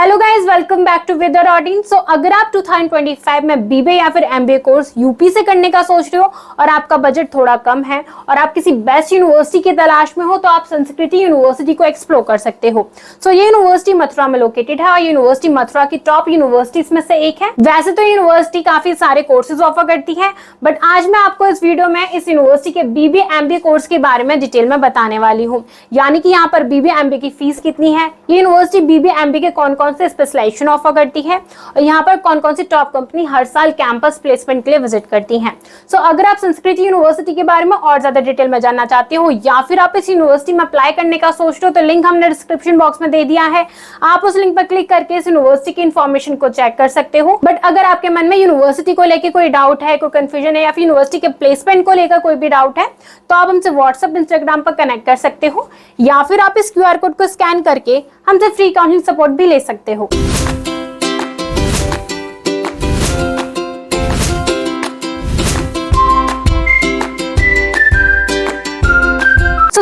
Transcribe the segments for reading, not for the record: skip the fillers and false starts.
Hello guys, welcome back to wither audience. So अगर आप 2025 में बीबीए या फिर एमबीए कोर्स यूपी से करने का सोच रहे हो और आपका बजट थोड़ा कम है और आप किसी बेस्ट यूनिवर्सिटी की तलाश में हो तो आप संस्कृति यूनिवर्सिटी को एक्सप्लोर कर सकते हो। सो ये यूनिवर्सिटी मथुरा में लोकेटेड है और यूनिवर्सिटी मथुरा की टॉप यूनिवर्सिटीज में से एक है। वैसे तो यूनिवर्सिटी काफी सारे कोर्सेज ऑफर करती है, बट आज मैं आपको इस वीडियो में इस यूनिवर्सिटी के बीबीए एमबीए कोर्स के बारे में डिटेल में बताने वाली हूँ। यानी कि यहाँ पर बीबीए एमबीए की फीस कितनी है, ये यूनिवर्सिटी बीबीए एमबीए के कौन कौन से स्पेशलाइजेशन ऑफर करती है और यहाँ पर कौन कौन सी टॉप कंपनी हर साल कैंपस प्लेसमेंट के लिए विजिट करती हैं। सो अगर आप संस्कृति यूनिवर्सिटी के बारे में और ज्यादा डिटेल में जानना चाहते हो या फिर आप इस यूनिवर्सिटी में अप्लाई करने का सोच रहे हो तो लिंक हमने डिस्क्रिप्शन बॉक्स में दे दिया है। आप उस लिंक पर क्लिक करके इस यूनिवर्सिटी की इन्फॉर्मेशन को चेक कर सकते हो। बट अगर आपके मन में यूनिवर्सिटी को लेकर कोई डाउट है, कोई कंफ्यूजन है या फिर यूनिवर्सिटी के प्लेसमेंट को लेकर कोई भी डाउट है तो आप हमसे व्हाट्सएप, इंस्टाग्राम पर कनेक्ट कर सकते हो या फिर आप इस क्यूआर कोड को स्कैन करके हमसे फ्री काउंसलिंग सपोर्ट भी ले सकते हो।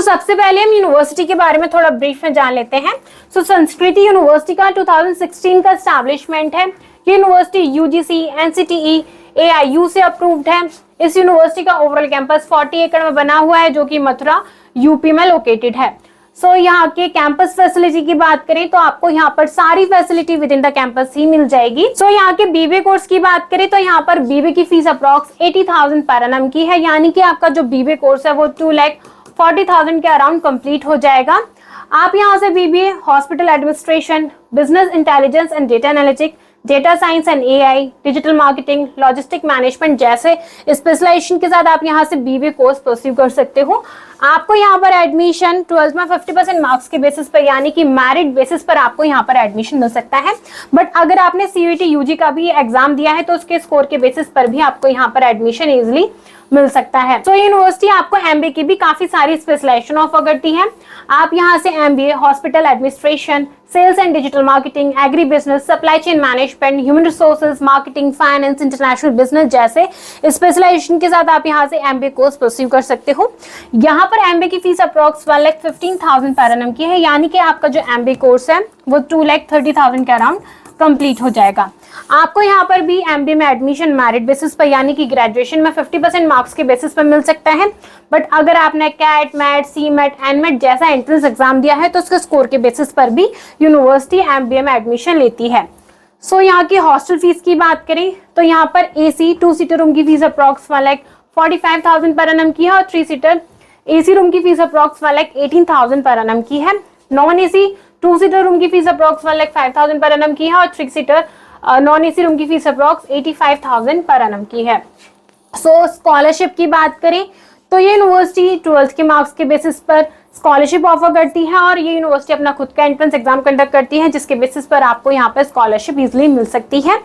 सबसे पहले हम यूनिवर्सिटी के बारे में थोड़ा ब्रीफ में जान लेते हैं। संस्कृति यूनिवर्सिटी का 2016 का एस्टैब्लिशमेंट है। ये यूनिवर्सिटी यूजीसी, एनसीटीई, एआईयू से अप्रूव्ड है। इस यूनिवर्सिटी का ओवरऑल कैंपस 40 एकड़ में बना हुआ है जो कि मथुरा यूपी में लोकेटेड है। यहाँ के कैंपस फैसिलिटी की बात करें तो आपको यहाँ पर सारी facility within the campus ही मिल जाएगी। यहाँ के बीबीए कोर्स की बात करें तो यहाँ पर बीबीए की फीस अप्रॉक्स 80,000 पर एनम की है। यानी कि आपका जो बीबीए कोर्स है वो 2,40,000 के अराउंड कंप्लीट हो जाएगा। आप यहाँ से BBA, hospital administration, business intelligence and data analytics, data science and AI, digital marketing, logistic management जैसे स्पेशलाइजेशन के साथ आप यहाँ से बीबीए कोर्स परस्यू कर सकते हो। आपको यहाँ पर एडमिशन 12th में 50% मार्क्स के बेसिस पर यानी कि मेरिट बेसिस पर आपको यहाँ पर एडमिशन मिल सकता है। बट अगर आपने सीयूईटी यूजी का भी एग्जाम दिया है तो उसके स्कोर के बेसिस पर भी आपको यहाँ पर एडमिशन इजिली मिल सकता है। यूनिवर्सिटी आपको एमबीए की भी काफी सारी स्पेशलाइजेशन ऑफर करती है। आप यहाँ से MBA, hospital administration, sales and digital marketing, agri business, supply chain management, human resources, marketing, finance, international business जैसे स्पेशलाइजेशन के साथ आप यहाँ से एमबीए कोर्स परस्यू कर सकते हो। यहाँ पर एमबीए की फीस अप्रॉक्स 1,15,000 पर एनम की है। यानी कि आपका जो एमबीए कोर्स है वो 2,30,000 के अराउंड कंप्लीट हो जाएगा। आपको यहाँ पर भी एमबीए में एडमिशन मेरिट बेसिस पर यानी कि ग्रेजुएशन में 50% मार्क्स के बेसिस पर मिल सकता है। बट अगर आपने कैट, मैट, सी मैट, एनमेट जैसा एंट्रेंस एग्जाम दिया है तो उसके स्कोर के बेसिस पर भी यूनिवर्सिटी एमबीए में एडमिशन लेती है। यहाँ की हॉस्टल फीस की बात करें तो यहाँ पर एसी 2 सीटर रूम की फीस अप्रॉक्स 1,45,000 पर एनम की है और 3 सीटर एसी रूम की फीस अप्रॉक्स 1,18,000 पर एनम की है। नॉन एसी 2 सीटर रूम की फीस अप्रॉक्स 1,05,000 पर एनम की है और 3 सीटर नॉन एसी रूम की फीस अप्रॉक्स 85,000 पर एनम की है। स्कॉलरशिप की बात करें तो ये यूनिवर्सिटी 12th के मार्क्स के बेसिस पर स्कॉलरशिप ऑफर करती है और ये यूनिवर्सिटी अपना खुद का एंट्रेंस एग्जाम कंडक्ट करती है जिसके बेसिस पर आपको यहाँ पर स्कॉलरशिप इजिली मिल सकती है।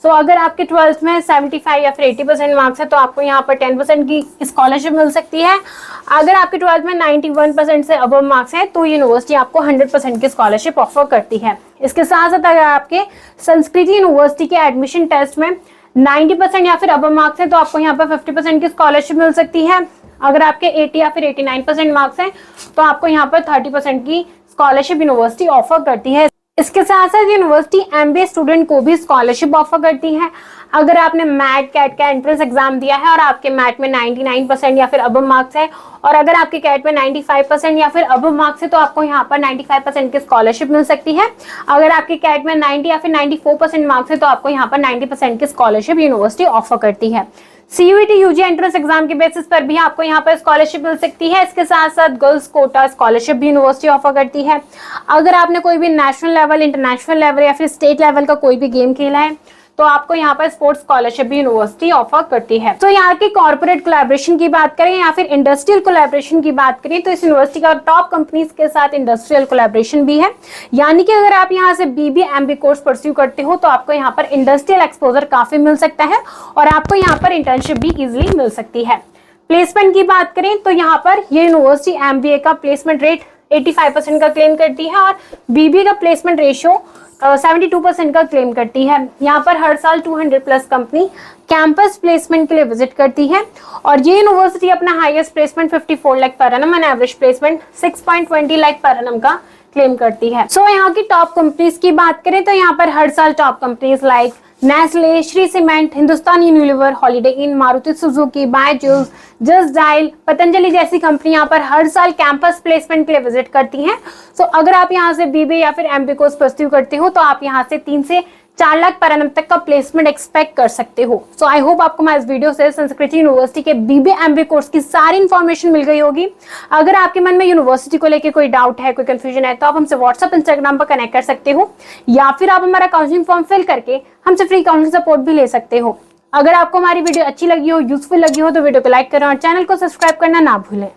अगर आपके 12th में 75 या फिर 80% मार्क्स है तो आपको यहाँ पर 10% की स्कॉलरशिप मिल सकती है। अगर आपके 12th में 91% से अबव मार्क्स है तो यूनिवर्सिटी आपको 100% की स्कॉलरशिप ऑफर करती है। इसके साथ साथ अगर आपके संस्कृति यूनिवर्सिटी के एडमिशन टेस्ट में 90% या फिर अबव मार्क्स है तो आपको यहाँ पर 50% की स्कॉलरशिप मिल सकती है। अगर आपके 80 या फिर 89% मार्क्स है तो आपको यहाँ पर 30% की स्कॉलरशिप यूनिवर्सिटी ऑफर करती है। इसके साथ साथ यूनिवर्सिटी एमबीए स्टूडेंट को भी स्कॉलरशिप ऑफर करती है। अगर आपने मैट, कैट का एंट्रेंस एग्जाम दिया है और आपके मैट में 99% या फिर अबव मार्क्स है और अगर आपके कैट में 95% या फिर अबव मार्क्स है तो आपको यहाँ पर 95% की स्कॉलरशिप मिल सकती है। अगर आपके कैट में 90 या फिर 94% मार्क्स है तो आपको यहाँ पर 90% की स्कॉलरशिप यूनिवर्सिटी ऑफर करती है। सीयूईटी यूजी एंट्रेंस एग्जाम के बेसिस पर भी आपको यहाँ पर स्कॉलरशिप मिल सकती है। इसके साथ साथ गर्ल्स कोटा स्कॉलरशिप भी यूनिवर्सिटी ऑफर करती है। अगर आपने कोई भी नेशनल लेवल, इंटरनेशनल लेवल या फिर स्टेट लेवल का कोई भी गेम खेला है तो आपको यहाँ पर स्पोर्ट्स स्कॉलरशिप भी यूनिवर्सिटी ऑफर करती है। यहाँ की कॉर्पोरेट कोलैबोरेशन की बात करें या फिर इंडस्ट्रियल कोलैबोरेशन की बात करें तो इस यूनिवर्सिटी का टॉप कंपनीज के साथ इंडस्ट्रियल कोलैबोरेशन भी है। यानी कि अगर आप यहाँ से बीबीए एमबीए कोर्स परस्यू करते हो तो आपको यहाँ पर इंडस्ट्रियल एक्सपोजर काफी मिल सकता है और आपको यहाँ पर इंटर्नशिप भी इजिली मिल सकती है। प्लेसमेंट की बात करें तो यहाँ पर ये यूनिवर्सिटी एमबीए का प्लेसमेंट रेट 85% का क्लेम करती है और बीबीए का प्लेसमेंट रेशियो 72% का क्लेम करती है। यहाँ पर हर साल 200+ कंपनी कैंपस प्लेसमेंट के लिए विजिट करती है और ये यूनिवर्सिटी अपना highest placement 54 lakh per annum and average placement 6.20 lakh per annum का क्लेम करती है। सो यहाँ की टॉप कंपनीज की बात करें तो यहाँ पर हर साल top companies like Nestle, Shree Cement, Hindustan Unilever, Holiday Inn, Maruti Suzuki, Byju's, Just Dial, Patanjali जैसी कंपनी यहाँ पर हर साल कैंपस प्लेसमेंट के लिए विजिट करती हैं। सो अगर आप यहाँ से बीबीए या फिर एमबीए कोर्स परस्यू करते हो तो आप यहाँ से 3 से 4 लाख पर एनम तक का प्लेसमेंट एक्सपेक्ट कर सकते हो। सो आई होप आपको मैं इस वीडियो से संस्कृति यूनिवर्सिटी के बीबीए एमबीए कोर्स की सारी इन्फॉर्मेशन मिल गई होगी। अगर आपके मन में यूनिवर्सिटी को लेकर कोई डाउट है, कोई कंफ्यूजन है, तो आप हमसे व्हाट्सएप, इंस्टाग्राम पर कनेक्ट कर सकते हो या फिर आप हमारा काउंसलिंग फॉर्म फिल करके हमसे फ्री काउंसलिंग सपोर्ट भी ले सकते हो। अगर आपको हमारी वीडियो अच्छी लगी हो, यूजफुल लगी हो तो वीडियो को लाइक करें और चैनल को सब्सक्राइब करना ना भूलें।